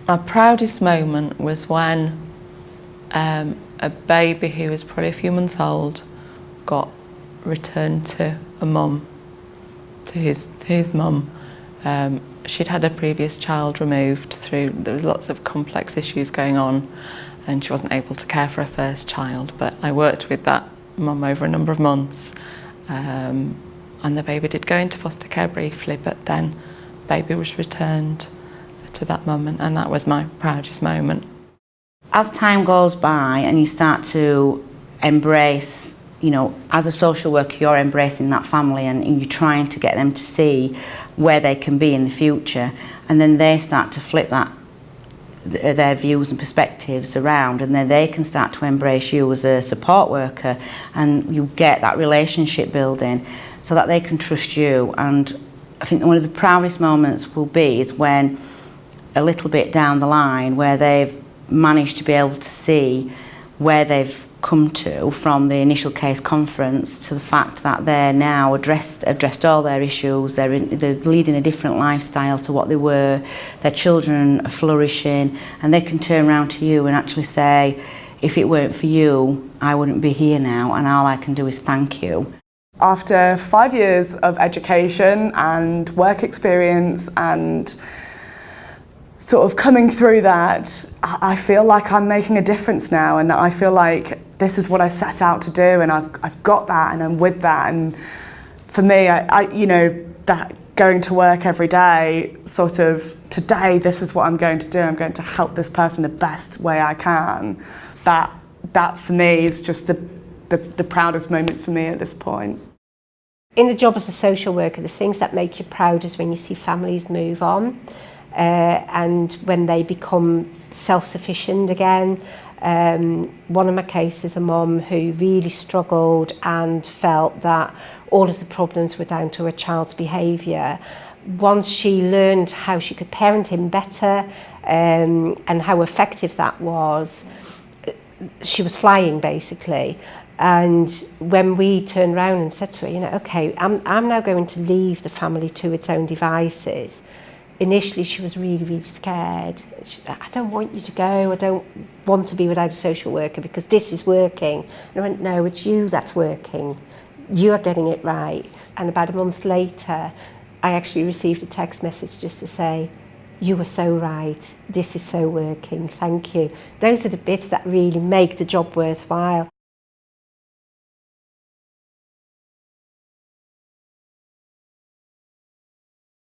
My proudest moment was when a baby who was probably a few months old got returned to a mum, to his mum. She'd had a previous child removed there was lots of complex issues going on, and she wasn't able to care for her first child, but I worked with that mum over a number of months, and the baby did go into foster care briefly, but then baby was returned to that mum, and that was my proudest moment. As time goes by and you start to embrace, as a social worker, you're embracing that family and you're trying to get them to see where they can be in the future, and then they start to flip their views and perspectives around, and then they can start to embrace you as a support worker, and you get that relationship building so that they can trust you. And I think one of the proudest moments will be is when a little bit down the line where they've managed to be able to see where they've come to from the initial case conference to the fact that they're now addressed all their issues, they're leading a different lifestyle to what they were, their children are flourishing, and they can turn around to you and actually say, if it weren't for you, I wouldn't be here now, and all I can do is thank you. After 5 years of education and work experience and sort of coming through that, I feel like I'm making a difference now, and I feel like this is what I set out to do, and I've got that, and I'm with that. And for me, that going to work every day, sort of, today, this is what I'm going to do. I'm going to help this person the best way I can. That for me is just the proudest moment for me at this point. In the job as a social worker, the things that make you proud is when you see families move on. And when they become self-sufficient again. One of my cases, a mum who really struggled and felt that all of the problems were down to her child's behaviour. Once she learned how she could parent him better and how effective that was, she was flying basically. And when we turned around and said to her, okay, I'm now going to leave the family to its own devices. Initially, she was really, really scared. She said, I don't want you to go. I don't want to be without a social worker because this is working. And I went, no, it's you that's working. You are getting it right. And about a month later, I actually received a text message just to say, you were so right. This is so working. Thank you. Those are the bits that really make the job worthwhile.